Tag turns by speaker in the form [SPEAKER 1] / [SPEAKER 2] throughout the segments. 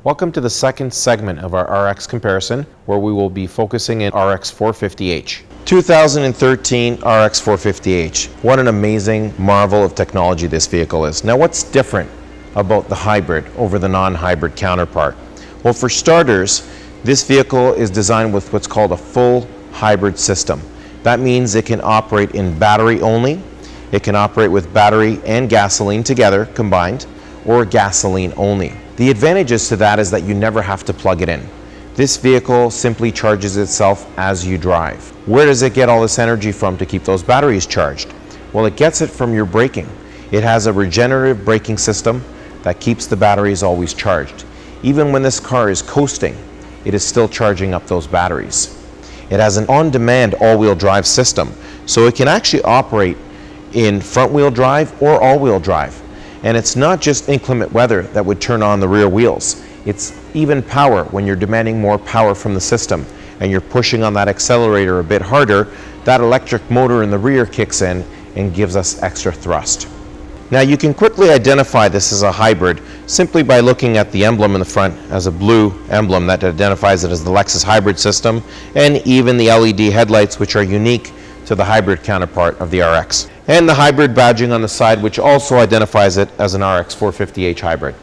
[SPEAKER 1] Welcome to the second segment of our RX comparison, where we will be focusing in RX450h. 2013 RX450h. What an amazing marvel of technology this vehicle is. Now, what's different about the hybrid over the non-hybrid counterpart? Well, for starters, this vehicle is designed with what's called a full hybrid system. That means it can operate in battery only, it can operate with battery and gasoline together combined, or gasoline only. The advantages to that is that you never have to plug it in. This vehicle simply charges itself as you drive. Where does it get all this energy from to keep those batteries charged? Well, it gets it from your braking. It has a regenerative braking system that keeps the batteries always charged. Even when this car is coasting, it is still charging up those batteries. It has an on-demand all-wheel drive system, so it can actually operate in front-wheel drive or all-wheel drive. And it's not just inclement weather that would turn on the rear wheels. It's even power. When you're demanding more power from the system and you're pushing on that accelerator a bit harder, that electric motor in the rear kicks in and gives us extra thrust. Now, you can quickly identify this as a hybrid simply by looking at the emblem in the front as a blue emblem that identifies it as the Lexus hybrid system, and even the LED headlights, which are unique to the hybrid counterpart of the RX. And the hybrid badging on the side, which also identifies it as an RX450h hybrid.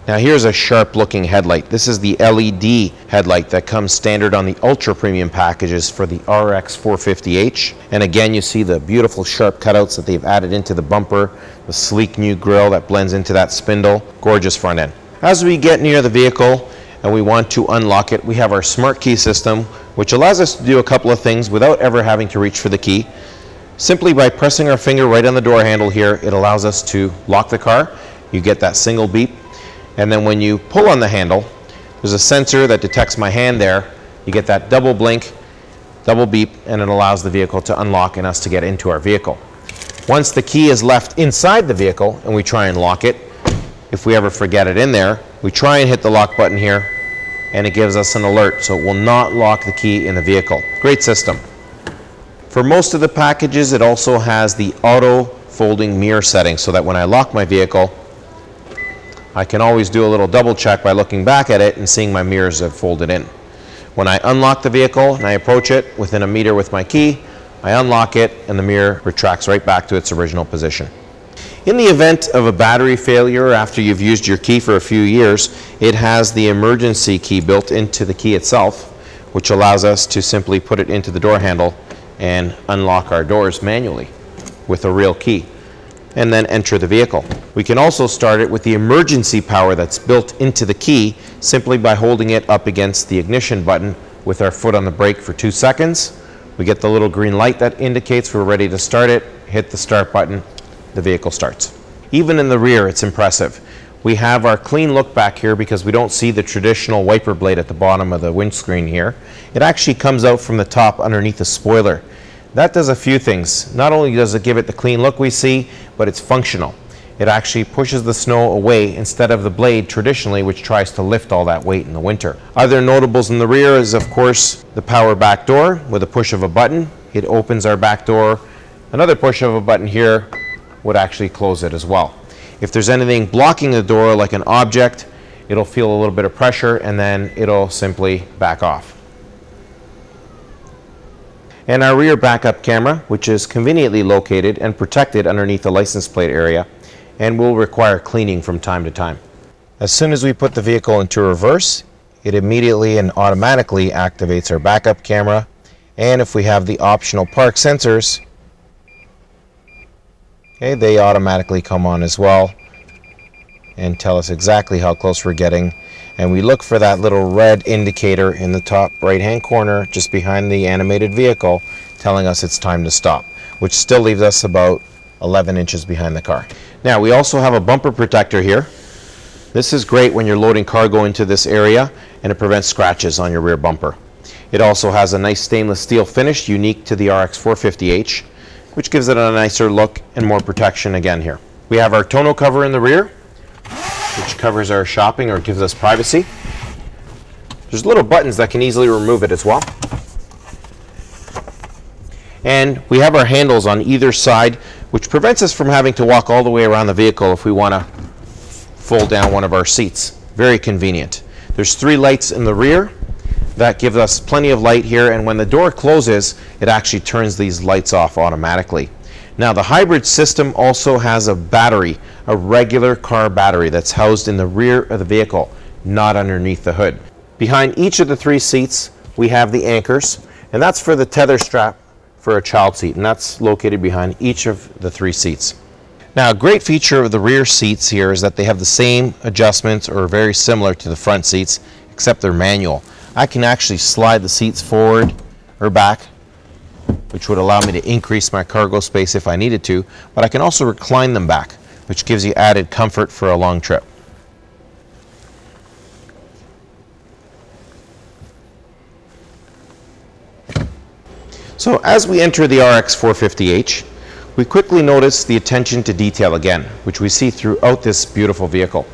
[SPEAKER 1] Now, here's a sharp looking headlight. This is the LED headlight that comes standard on the ultra premium packages for the RX450h. And again, you see the beautiful sharp cutouts that they've added into the bumper, the sleek new grille that blends into that spindle. Gorgeous front end. As we get near the vehicle and we want to unlock it, we have our smart key system, which allows us to do a couple of things without ever having to reach for the key. Simply by pressing our finger right on the door handle here, it allows us to lock the car. You get that single beep. And then when you pull on the handle, there's a sensor that detects my hand there. You get that double blink, double beep, and it allows the vehicle to unlock and us to get into our vehicle. Once the key is left inside the vehicle and we try and lock it, if we ever forget it in there, we try and hit the lock button here and it gives us an alert, so it will not lock the key in the vehicle. Great system. For most of the packages, it also has the auto folding mirror setting, so that when I lock my vehicle, I can always do a little double check by looking back at it and seeing my mirrors have folded in. When I unlock the vehicle and I approach it within a meter with my key, I unlock it and the mirror retracts right back to its original position. In the event of a battery failure after you've used your key for a few years, it has the emergency key built into the key itself, which allows us to simply put it into the door handle and unlock our doors manually with a real key, and then enter the vehicle. We can also start it with the emergency power that's built into the key simply by holding it up against the ignition button with our foot on the brake for 2 seconds. We get the little green light that indicates we're ready to start it, hit the start button, the vehicle starts. Even in the rear, it's impressive. We have our clean look back here because we don't see the traditional wiper blade at the bottom of the windscreen here. It actually comes out from the top underneath the spoiler. That does a few things. Not only does it give it the clean look we see, but it's functional. It actually pushes the snow away instead of the blade traditionally, which tries to lift all that weight in the winter. Other notables in the rear is, of course, the power back door. With a push of a button, it opens our back door. Another push of a button here would actually close it as well. If there's anything blocking the door, like an object, it'll feel a little bit of pressure and then it'll simply back off. And our rear backup camera, which is conveniently located and protected underneath the license plate area and will require cleaning from time to time. As soon as we put the vehicle into reverse, it immediately and automatically activates our backup camera, and if we have the optional park sensors, okay, they automatically come on as well and tell us exactly how close we're getting. And we look for that little red indicator in the top right hand corner just behind the animated vehicle telling us it's time to stop, which still leaves us about 11 inches behind the car. Now, we also have a bumper protector here. This is great when you're loading cargo into this area, and it prevents scratches on your rear bumper. It also has a nice stainless steel finish unique to the RX450h, which gives it a nicer look and more protection again here. We have our tonneau cover in the rear, which covers our shopping or gives us privacy. There's little buttons that can easily remove it as well. And we have our handles on either side, which prevents us from having to walk all the way around the vehicle if we want to fold down one of our seats. Very convenient. There's 3 lights in the rear that give us plenty of light here, and when the door closes, it actually turns these lights off automatically. Now, the hybrid system also has a battery, a regular car battery that's housed in the rear of the vehicle, not underneath the hood. Behind each of the 3 seats, we have the anchors, and that's for the tether strap for a child seat, and that's located behind each of the 3 seats. Now, a great feature of the rear seats here is that they have the same adjustments, or very similar to the front seats, except they're manual. I can actually slide the seats forward or back, which would allow me to increase my cargo space if I needed to, but I can also recline them back, which gives you added comfort for a long trip. So as we enter the RX450h, we quickly notice the attention to detail again, which we see throughout this beautiful vehicle.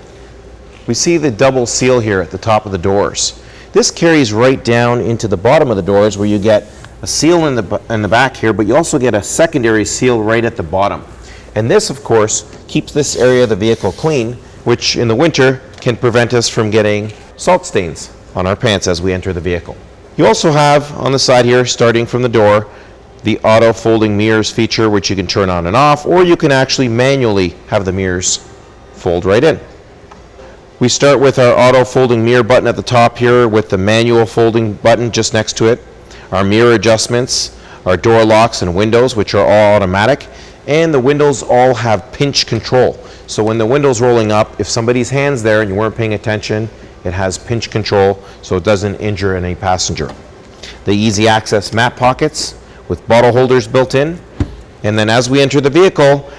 [SPEAKER 1] We see the double seal here at the top of the doors. This carries right down into the bottom of the doors, where you get a seal in the back here, but you also get a secondary seal right at the bottom. And this, of course, keeps this area of the vehicle clean, which in the winter can prevent us from getting salt stains on our pants as we enter the vehicle. You also have on the side here, starting from the door, the auto folding mirrors feature, which you can turn on and off, or you can actually manually have the mirrors fold right in. We start with our auto folding mirror button at the top here, with the manual folding button just next to it, our mirror adjustments, our door locks and windows, which are all automatic, and the windows all have pinch control. So when the window's rolling up, if somebody's hand's there and you weren't paying attention, it has pinch control so it doesn't injure any passenger. The easy access map pockets with bottle holders built in. And then as we enter the vehicle,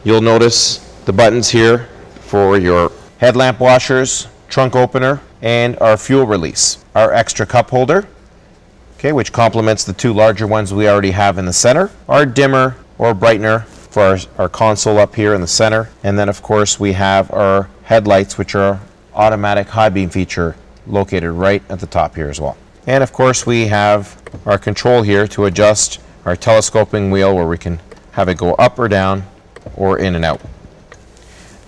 [SPEAKER 1] you'll notice the buttons here for your headlamp washers, trunk opener, and our fuel release. Our extra cup holder, okay, which complements the 2 larger ones we already have in the center. Our dimmer or brightener for our console up here in the center. And then of course we have our headlights, which are automatic high beam feature, located right at the top here as well. And of course we have our control here to adjust our telescoping wheel, where we can have it go up or down or in and out.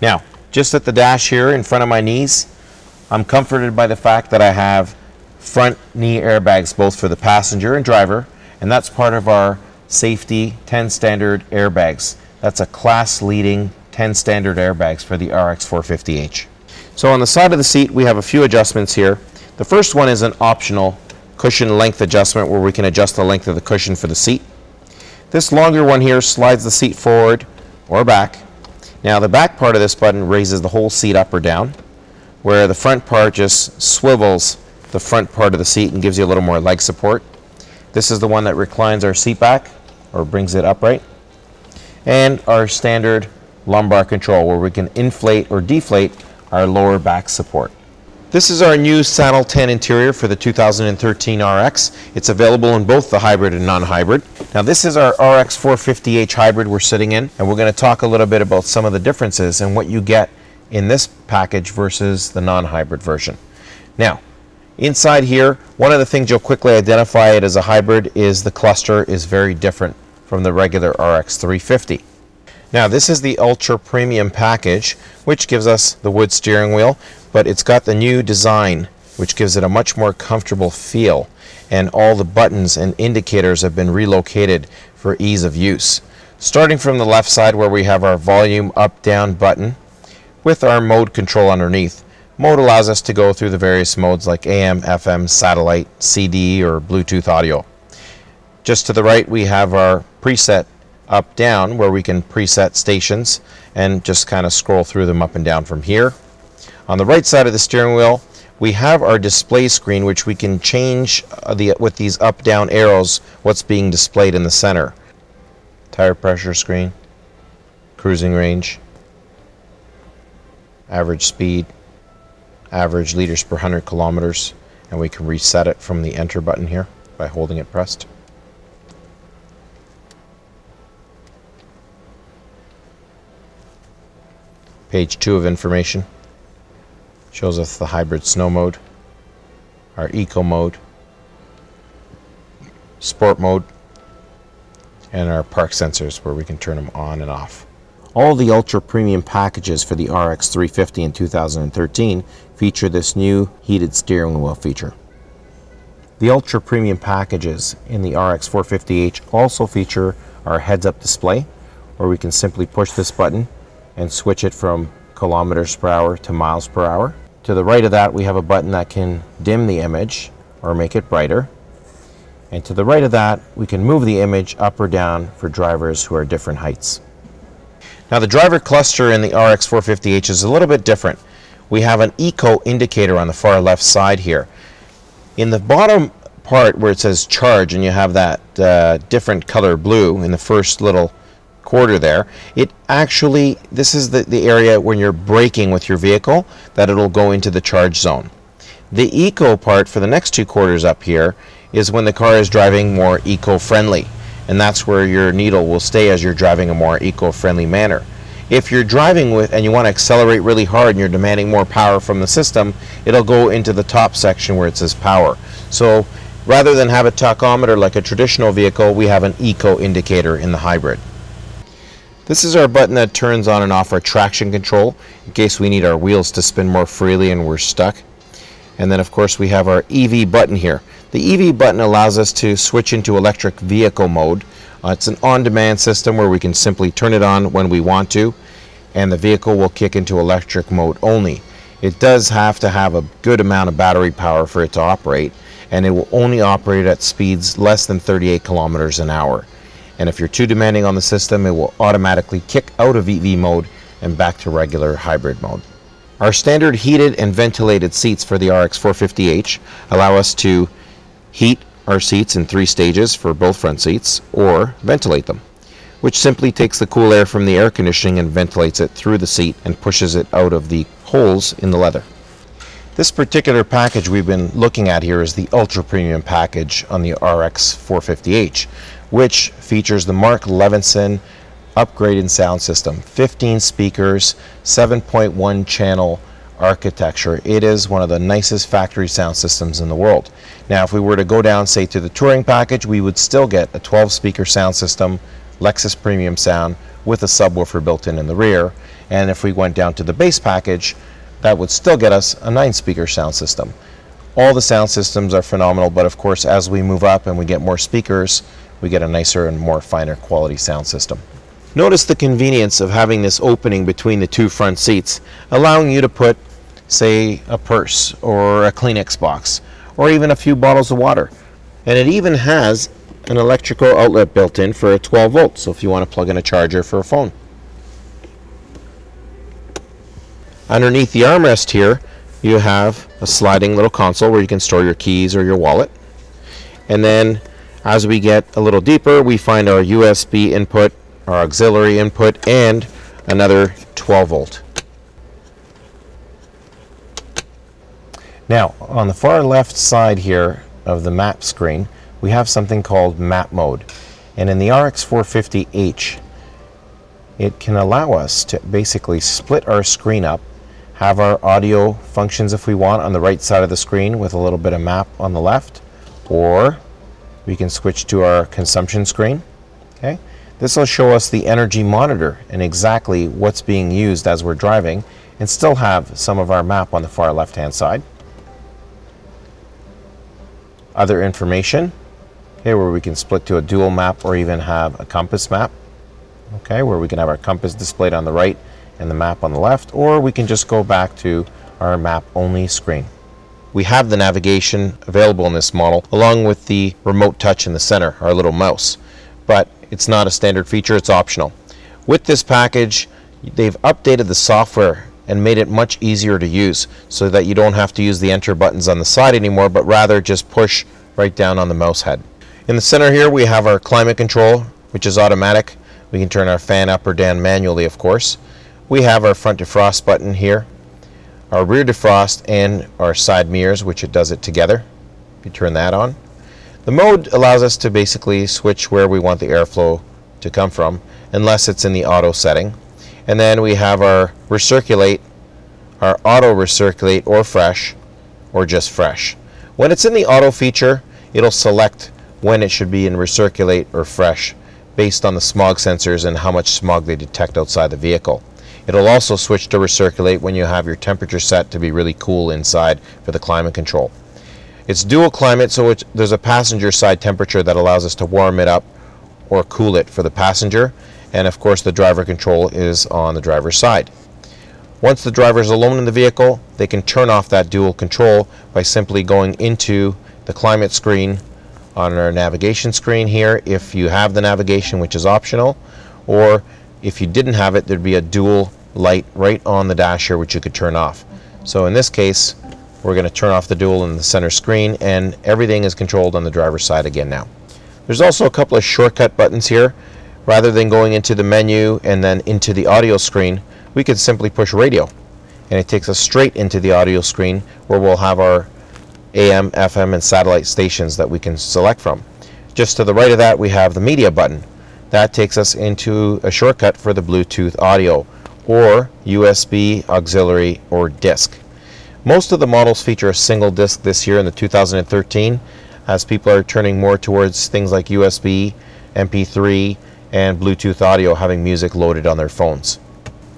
[SPEAKER 1] Now, just at the dash here in front of my knees, I'm comforted by the fact that I have front knee airbags, both for the passenger and driver, and that's part of our safety 10 standard airbags. That's a class leading 10 standard airbags for the RX450h. So on the side of the seat, we have a few adjustments here. The first one is an optional cushion length adjustment, where we can adjust the length of the cushion for the seat. This longer one here slides the seat forward or back. Now the back part of this button raises the whole seat up or down, where the front part just swivels the front part of the seat and gives you a little more leg support. This is the one that reclines our seat back or brings it upright. And our standard lumbar control, where we can inflate or deflate our lower back support. This is our new Saddle 10 interior for the 2013 RX. It's available in both the hybrid and non-hybrid. Now this is our RX450h hybrid we're sitting in, and we're going to talk a little bit about some of the differences and what you get in this package versus the non-hybrid version. Now, inside here, one of the things you'll quickly identify it as a hybrid is the cluster is very different from the regular RX350. Now this is the Ultra Premium package, which gives us the wood steering wheel, but it's got the new design, which gives it a much more comfortable feel, and all the buttons and indicators have been relocated for ease of use. Starting from the left side, where we have our volume up down button with our mode control underneath. Mode allows us to go through the various modes like AM, FM, satellite, CD, or Bluetooth audio. Just to the right, we have our preset up down, where we can preset stations and just kind of scroll through them up and down from here. On the right side of the steering wheel, we have our display screen, which we can change with these up down arrows what's being displayed in the center. Tire pressure screen, cruising range, average speed, average liters per 100 kilometers, and we can reset it from the enter button here by holding it pressed. Page 2 of information shows us the hybrid snow mode, our eco mode, sport mode, and our park sensors, where we can turn them on and off. All the ultra premium packages for the RX350 in 2013 feature this new heated steering wheel feature. The ultra premium packages in the RX450h also feature our heads-up display, where we can simply push this button and switch it from kilometers per hour to miles per hour. To the right of that, we have a button that can dim the image or make it brighter. And to the right of that, we can move the image up or down for drivers who are different heights. Now, the driver cluster in the RX450h is a little bit different. We have an eco indicator on the far left side here. In the bottom part where it says charge, and you have that different color blue in the first little quarter there, this is the area when you're braking with your vehicle that it'll go into the charge zone. The eco part for the next two quarters up here is when the car is driving more eco-friendly, and that's where your needle will stay as you're driving a more eco-friendly manner. If you're driving and you want to accelerate really hard and you're demanding more power from the system, it'll go into the top section where it says power. So rather than have a tachometer like a traditional vehicle, we have an eco indicator in the hybrid. This is our button that turns on and off our traction control in case we need our wheels to spin more freely and we're stuck. And then of course we have our EV button here. The EV button allows us to switch into electric vehicle mode. It's an on-demand system where we can simply turn it on when we want to, and the vehicle will kick into electric mode only. It does have to have a good amount of battery power for it to operate, and it will only operate at speeds less than 38 kilometers an hour. And if you're too demanding on the system, it will automatically kick out of EV mode and back to regular hybrid mode. Our standard heated and ventilated seats for the RX450h allow us to heat our seats in 3 stages for both front seats, or ventilate them, which simply takes the cool air from the air conditioning and ventilates it through the seat and pushes it out of the holes in the leather. This particular package we've been looking at here is the ultra premium package on the RX450h, which features the Mark Levinson upgraded sound system, 15 speakers, 7.1 channel architecture. It is one of the nicest factory sound systems in the world. Now, if we were to go down, say, to the touring package, we would still get a 12 speaker sound system, Lexus premium sound with a subwoofer built in the rear. And if we went down to the base package, that would still get us a 9 speaker sound system. All the sound systems are phenomenal, but of course as we move up and we get more speakers, we get a nicer and more finer quality sound system. Notice the convenience of having this opening between the two front seats, allowing you to put, say, a purse or a Kleenex box or even a few bottles of water. And it even has an electrical outlet built in for a 12 volt, so if you want to plug in a charger for a phone. Underneath the armrest here, you have a sliding little console where you can store your keys or your wallet. And then as we get a little deeper, we find our USB input, our auxiliary input, and another 12 volt. Now, on the far left side here of the map screen, we have something called map mode. And in the RX450h, it can allow us to basically split our screen up, have our audio functions if we want on the right side of the screen with a little bit of map on the left, or we can switch to our consumption screen. Okay, this will show us the energy monitor and exactly what's being used as we're driving, and still have some of our map on the far left hand side. Other information, okay, where we can split to a dual map or even have a compass map, okay, where we can have our compass displayed on the right and the map on the left, or we can just go back to our map only screen. We have the navigation available in this model along with the remote touch in the center, our little mouse, but it's not a standard feature, it's optional. With this package, they've updated the software and made it much easier to use so that you don't have to use the enter buttons on the side anymore, but rather just push right down on the mouse head. In the center here we have our climate control, which is automatic. We can turn our fan up or down manually, of course. We have our front defrost button here, our rear defrost, and our side mirrors, which it does it together. You turn that on. The mode allows us to basically switch where we want the airflow to come from, unless it's in the auto setting. And then we have our recirculate, our auto recirculate or fresh, or just fresh. When it's in the auto feature, it'll select when it should be in recirculate or fresh based on the smog sensors and how much smog they detect outside the vehicle. It'll also switch to recirculate when you have your temperature set to be really cool inside for the climate control. It's dual climate, so there's a passenger side temperature that allows us to warm it up or cool it for the passenger, and of course the driver control is on the driver's side. Once the driver is alone in the vehicle, they can turn off that dual control by simply going into the climate screen on our navigation screen here, if you have the navigation, which is optional, or if you didn't have it, there'd be a dual light right on the dash here which you could turn off. So in this case, we're going to turn off the dual in the center screen, and everything is controlled on the driver's side again now. There's also a couple of shortcut buttons here. Rather than going into the menu and then into the audio screen, we could simply push radio, and it takes us straight into the audio screen where we'll have our AM, FM, and satellite stations that we can select from. Just to the right of that, we have the media button. That takes us into a shortcut for the Bluetooth audio, or USB, auxiliary, or disc. Most of the models feature a single disc this year in the 2013, as people are turning more towards things like USB, MP3, and Bluetooth audio, having music loaded on their phones.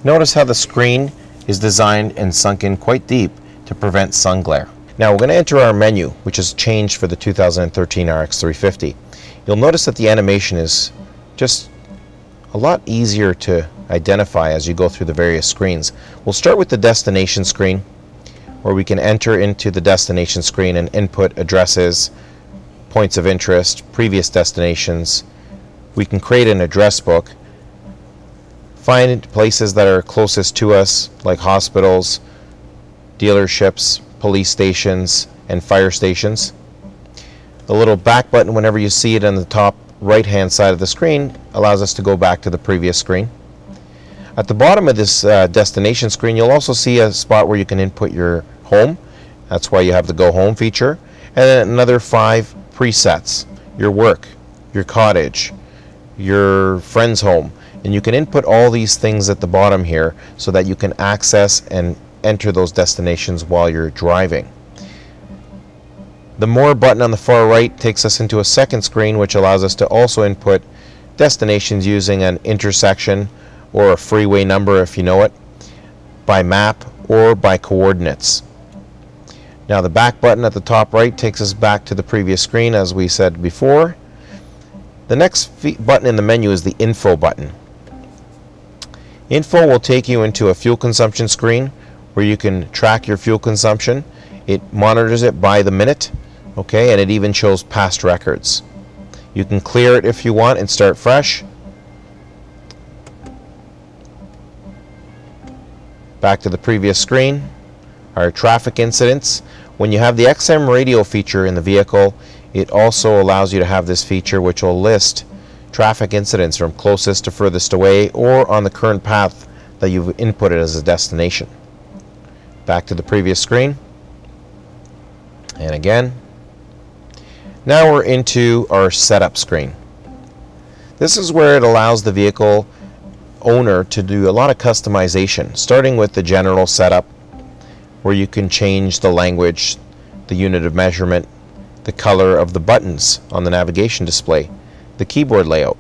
[SPEAKER 1] Notice how the screen is designed and sunk in quite deep to prevent sun glare. Now we're going to enter our menu, which has changed for the 2013 RX350. You'll notice that the animation is just a lot easier to identify as you go through the various screens. We'll start with the destination screen, where we can enter into the destination screen and input addresses, points of interest, previous destinations. We can create an address book, find places that are closest to us, like hospitals, dealerships, police stations, and fire stations. The little back button, whenever you see it on the top right hand side of the screen, allows us to go back to the previous screen. At the bottom of this destination screen, you'll also see a spot where you can input your home. That's why you have the Go Home feature. And then another 5 presets: your work, your cottage, your friend's home. And you can input all these things at the bottom here so that you can access and enter those destinations while you're driving. The More button on the far right takes us into a second screen, which allows us to also input destinations using an intersection or a freeway number, if you know it, by map or by coordinates. Now the back button at the top right takes us back to the previous screen, as we said before. The next button in the menu is the Info button. Info will take you into a fuel consumption screen where you can track your fuel consumption. It monitors it by the minute, okay, and it even shows past records. You can clear it if you want and start fresh. Back to the previous screen, our traffic incidents. When you have the XM radio feature in the vehicle, it also allows you to have this feature which will list traffic incidents from closest to furthest away or on the current path that you've inputted as a destination. Back to the previous screen, and again. Now we're into our setup screen. This is where it allows the vehicle owner to do a lot of customization, starting with the general setup, where you can change the language, the unit of measurement, the color of the buttons on the navigation display, the keyboard layout.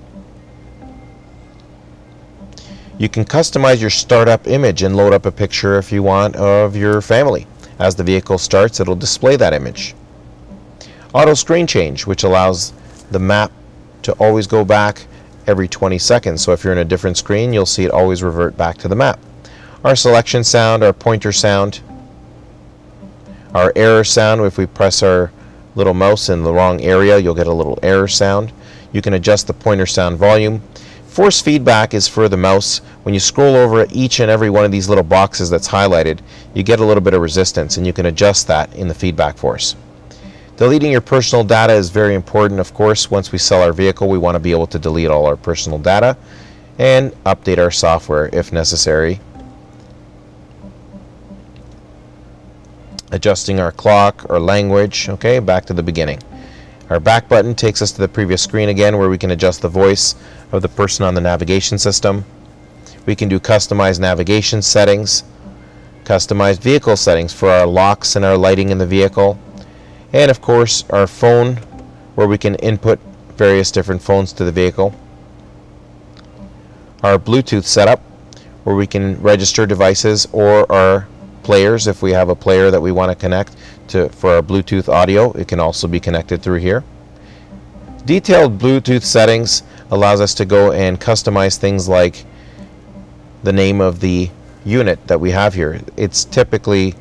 [SPEAKER 1] You can customize your startup image and load up a picture if you want of your family. As the vehicle starts, it'll display that image. Auto screen change, which allows the map to always go back every 20 seconds. So if you're in a different screen, you'll see it always revert back to the map. Our selection sound, our pointer sound, our error sound. If we press our little mouse in the wrong area, you'll get a little error sound. You can adjust the pointer sound volume. Force feedback is for the mouse. When you scroll over each and every one of these little boxes that's highlighted, you get a little bit of resistance, and you can adjust that in the feedback force. Deleting your personal data is very important, of course. Once we sell our vehicle, we want to be able to delete all our personal data and update our software if necessary. Adjusting our clock or language, okay, back to the beginning. Our back button takes us to the previous screen again, where we can adjust the voice of the person on the navigation system. We can do customized navigation settings, customized vehicle settings for our locks and our lighting in the vehicle, and of course our phone, where we can input various different phones to the vehicle. our Bluetooth setup, where we can register devices or our players. If we have a player that we want to connect to for our Bluetooth audio, it can also be connected through here. Detailed Bluetooth settings allows us to go and customize things like the name of the unit that we have here. It's typically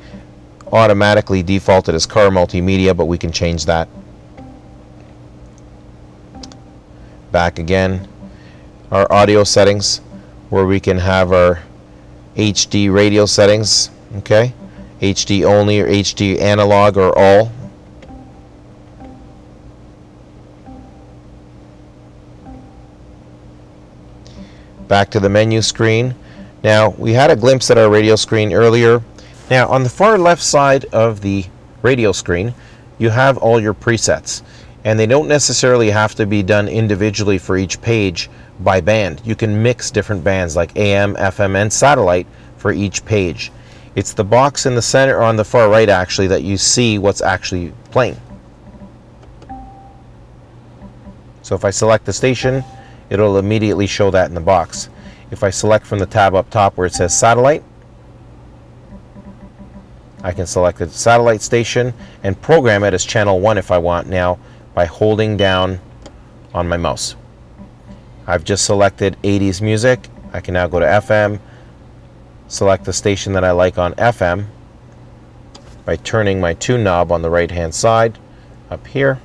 [SPEAKER 1] automatically defaulted as car multimedia, but we can change that. Back again, our audio settings, where we can have our HD radio settings, okay, HD only or HD analog or all. Back to the menu screen. Now, we had a glimpse at our radio screen earlier. Now, on the far left side of the radio screen, you have all your presets, and they don't necessarily have to be done individually for each page by band. You can mix different bands like AM, FM, and satellite for each page. It's the box in the center, or on the far right actually, that you see what's actually playing. So if I select the station, it'll immediately show that in the box. If I select from the tab up top where it says satellite, I can select the satellite station and program it as channel 1 if I want now by holding down on my mouse. I've just selected 80s music. I can now go to FM, select the station that I like on FM by turning my tune knob on the right hand side up here.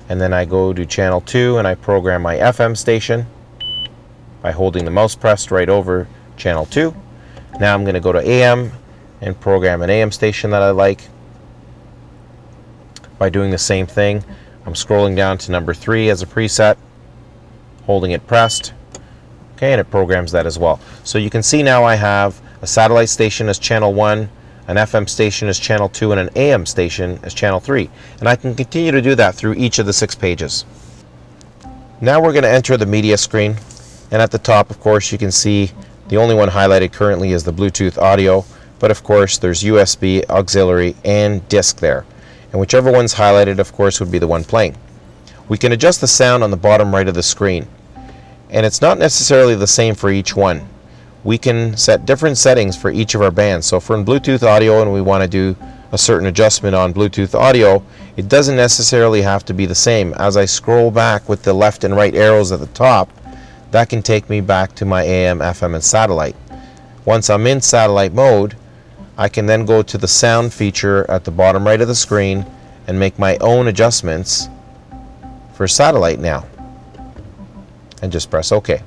[SPEAKER 1] And then I go to channel 2 and I program my FM station by holding the mouse pressed right over channel 2. Now I'm going to go to AM and program an AM station that I like by doing the same thing. I'm scrolling down to number 3 as a preset, holding it pressed, okay, and it programs that as well. So you can see now I have a satellite station as channel 1, an FM station as channel 2, and an AM station as channel 3. And I can continue to do that through each of the 6 pages. Now we're going to enter the media screen, and at the top, of course, you can see the only one highlighted currently is the Bluetooth audio, but of course there's USB, auxiliary, and disc there. And whichever one's highlighted, of course, would be the one playing. We can adjust the sound on the bottom right of the screen, and it's not necessarily the same for each one. We can set different settings for each of our bands. So if we're in Bluetooth audio and we want to do a certain adjustment on Bluetooth audio, it doesn't necessarily have to be the same. As I scroll back with the left and right arrows at the top, that can take me back to my AM, FM, and satellite. Once I'm in satellite mode, I can then go to the sound feature at the bottom right of the screen and make my own adjustments for satellite now, and just press OK.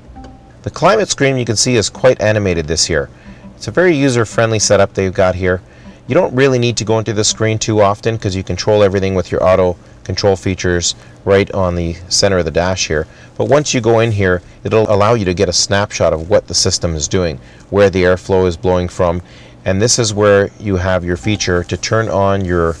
[SPEAKER 1] The climate screen, you can see, is quite animated this year. It's a very user-friendly setup they've got here. You don't really need to go into the screen too often because you control everything with your auto control features right on the center of the dash here. But once you go in here, it'll allow you to get a snapshot of what the system is doing, where the airflow is blowing from, and this is where you have your feature to turn on your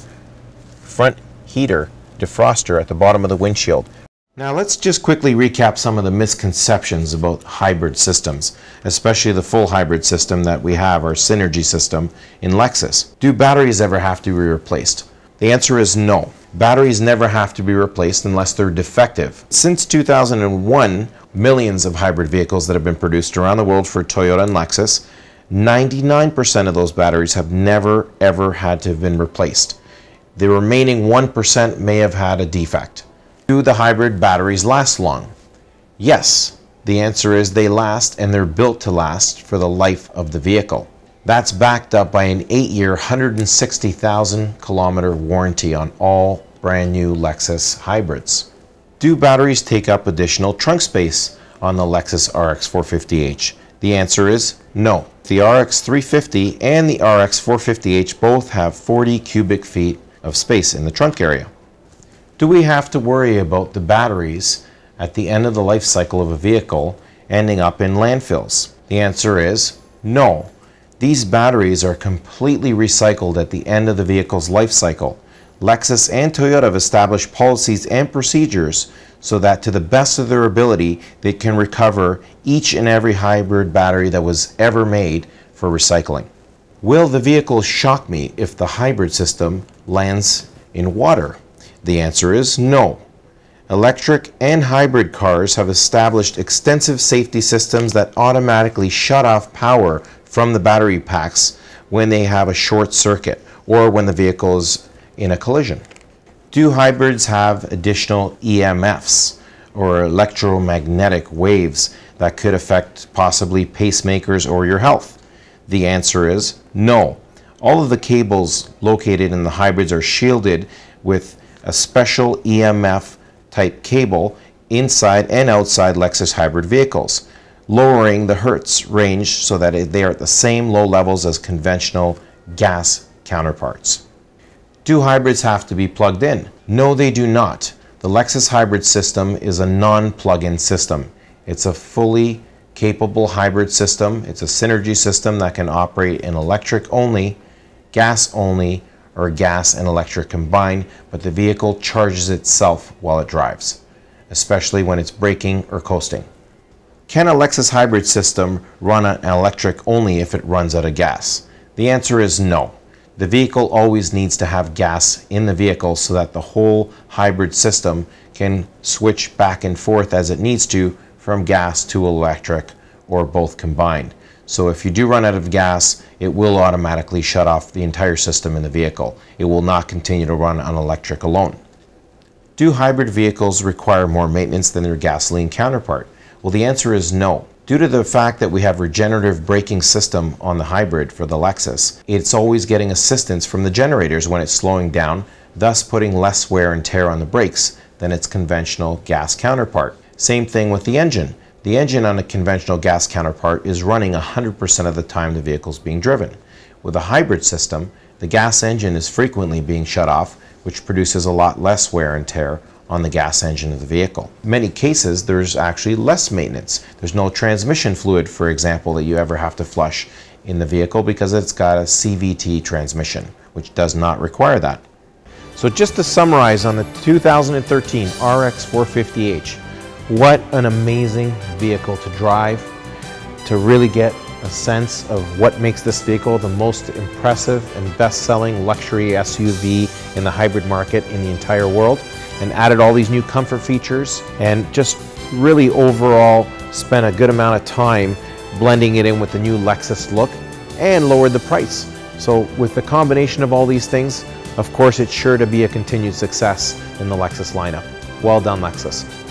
[SPEAKER 1] front heater defroster at the bottom of the windshield. Now let's just quickly recap some of the misconceptions about hybrid systems, especially the full hybrid system that we have, our Synergy system in Lexus. Do batteries ever have to be replaced? The answer is no. Batteries never have to be replaced unless they're defective. Since 2001, millions of hybrid vehicles that have been produced around the world for Toyota and Lexus, 99% of those batteries have never ever had to have been replaced. The remaining 1% may have had a defect. Do the hybrid batteries last long? Yes. The answer is they last, and they're built to last for the life of the vehicle. That's backed up by an 8-year, 160,000 kilometer warranty on all brand new Lexus hybrids. Do batteries take up additional trunk space on the Lexus RX450h? The answer is no. The RX350 and the RX450h both have 40 cubic feet of space in the trunk area. Do we have to worry about the batteries at the end of the life cycle of a vehicle ending up in landfills? The answer is no. These batteries are completely recycled at the end of the vehicle's life cycle. Lexus and Toyota have established policies and procedures so that to the best of their ability they can recover each and every hybrid battery that was ever made for recycling. Will the vehicle shock me if the hybrid system lands in water? The answer is no. Electric and hybrid cars have established extensive safety systems that automatically shut off power from the battery packs when they have a short circuit or when the vehicle is in a collision. Do hybrids have additional EMFs or electromagnetic waves that could affect possibly pacemakers or your health? The answer is no. All of the cables located in the hybrids are shielded with a special EMF type cable inside and outside Lexus hybrid vehicles, lowering the hertz range so that they are at the same low levels as conventional gas counterparts. Do hybrids have to be plugged in? No, they do not. The Lexus hybrid system is a non-plug-in system. It's a fully capable hybrid system. It's a synergy system that can operate in electric only, gas only, or gas and electric combined, but the vehicle charges itself while it drives, especially when it's braking or coasting. Can a Lexus hybrid system run on electric only if it runs out of gas? The answer is no. The vehicle always needs to have gas in the vehicle so that the whole hybrid system can switch back and forth as it needs to from gas to electric or both combined. So if you do run out of gas, it will automatically shut off the entire system in the vehicle. It will not continue to run on electric alone. Do hybrid vehicles require more maintenance than their gasoline counterpart? Well, the answer is no. Due to the fact that we have regenerative braking system on the hybrid for the Lexus, it's always getting assistance from the generators when it's slowing down, thus putting less wear and tear on the brakes than its conventional gas counterpart. Same thing with the engine. The engine on a conventional gas counterpart is running 100% of the time the vehicle is being driven. With a hybrid system, the gas engine is frequently being shut off, which produces a lot less wear and tear on the gas engine of the vehicle. In many cases, there's actually less maintenance. There's no transmission fluid, for example, that you ever have to flush in the vehicle because it's got a CVT transmission, which does not require that. So just to summarize on the 2013 RX450h, what an amazing vehicle to drive, to really get a sense of what makes this vehicle the most impressive and best-selling luxury SUV in the hybrid market in the entire world, and added all these new comfort features and just really overall spent a good amount of time blending it in with the new Lexus look and lowered the price. So with the combination of all these things, of course it's sure to be a continued success in the Lexus lineup. Well done, Lexus.